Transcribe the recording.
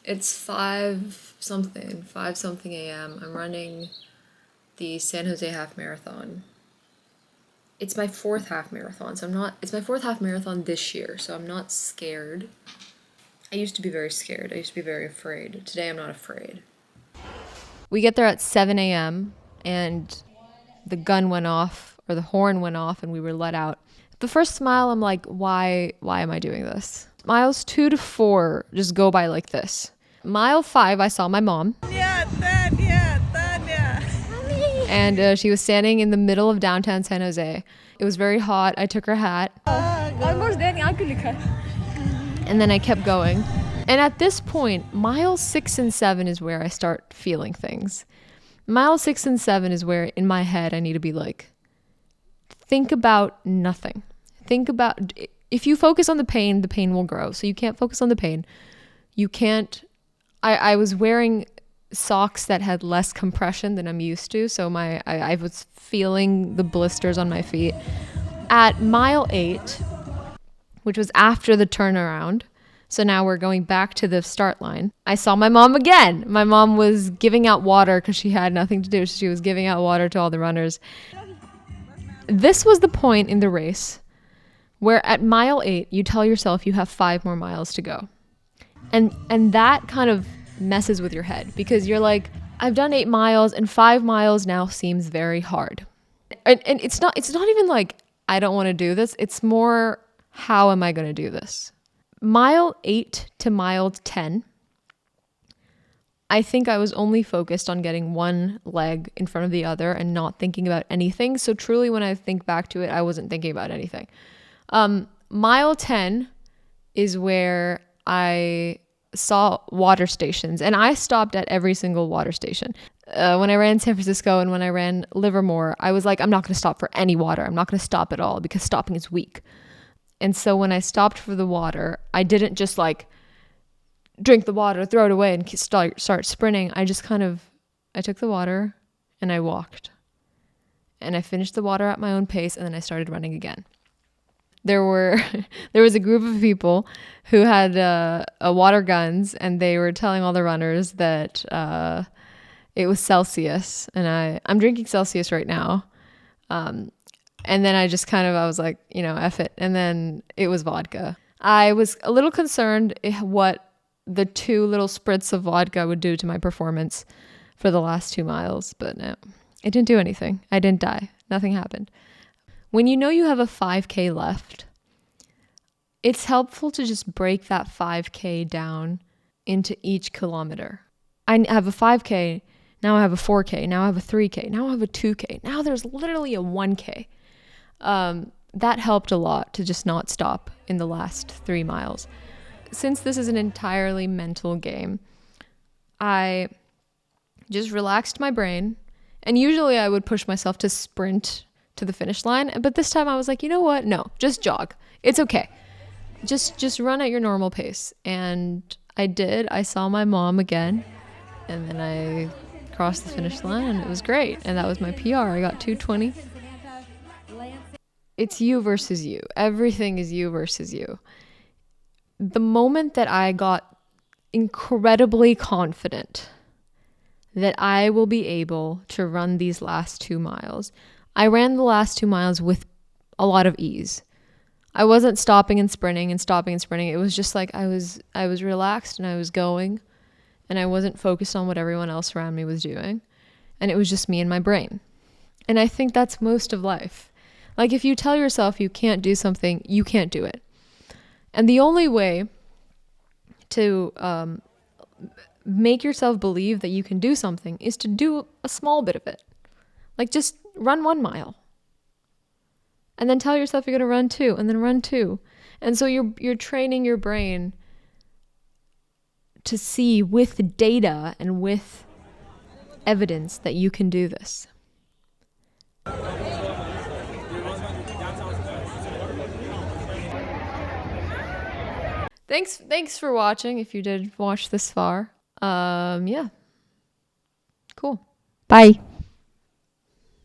It's 5 something a.m. I'm running the San Jose half marathon. It's my 4th half marathon, so it's my 4th half marathon this year, so I'm not scared. I used to be very scared. I used to be very afraid. Today I'm not afraid. We get there at 7 a.m. and the gun went off, or the horn went off, and we were let out. The first mile, I'm like, why am I doing this? Miles 2 to 4 just go by like this. Mile 5, I saw my mom. And she was standing in the middle of downtown San Jose. It was very hot. I took her hat. And then I kept going. And at this point, miles 6 and 7 is where I start feeling things. Mile 6 and 7 is where, in my head, I need to be like, think about nothing. If you focus on the pain will grow. So you can't focus on the pain. You can't, I was wearing socks that had less compression than I'm used to. So I was feeling the blisters on my feet. At mile 8, which was after the turnaround, so now we're going back to the start line, I saw my mom again. My mom was giving out water because she had nothing to do. She was giving out water to all the runners. This was the point in the race where at mile 8, you tell yourself you have 5 more miles to go. And that kind of messes with your head because you're like, I've done 8 miles and 5 miles now seems very hard. And it's not even like, I don't want to do this. It's more, how am I going to do this? Mile 8 to mile 10, I think I was only focused on getting one leg in front of the other and not thinking about anything. So truly, when I think back to it, I wasn't thinking about anything. Mile 10 is where I saw water stations, and I stopped at every single water station. When I ran San Francisco and when I ran Livermore, I was like, I'm not going to stop for any water. I'm not going to stop at all because stopping is weak. And so when I stopped for the water, I didn't just like drink the water, throw it away and start sprinting. I took the water and I walked. And I finished the water at my own pace and then I started running again. There was a group of people who had water guns and they were telling all the runners that it was Celsius. And I'm drinking Celsius right now. And then I was like, F it. And then it was vodka. I was a little concerned what the 2 little spritz of vodka would do to my performance for the last 2 miles. But no, it didn't do anything. I didn't die. Nothing happened. When you know you have a 5K left, it's helpful to just break that 5K down into each kilometer. I have a 5K. Now I have a 4K. Now I have a 3K. Now I have a 2K. Now there's literally a 1K. That helped a lot to just not stop in the last 3 miles. Since this is an entirely mental game, I just relaxed my brain. And usually I would push myself to sprint to the finish line. But this time I was like, you know what? No, just jog. It's okay. Just run at your normal pace. And I did. I saw my mom again. And then I crossed the finish line and it was great. And that was my PR. I got 2:20. It's you versus you. Everything is you versus you. The moment that I got incredibly confident that I will be able to run these last 2 miles, I ran the last 2 miles with a lot of ease. I wasn't stopping and sprinting. It was just like I was relaxed and I was going and I wasn't focused on what everyone else around me was doing. And it was just me and my brain. And I think that's most of life. Like if you tell yourself you can't do something, you can't do it. And the only way to make yourself believe that you can do something is to do a small bit of it. Like just run 1 mile. And then tell yourself you're going to run 2 and then run 2. And so you're training your brain to see with data and with evidence that you can do this. Thanks for watching if you did watch this far. Yeah. Cool. Bye.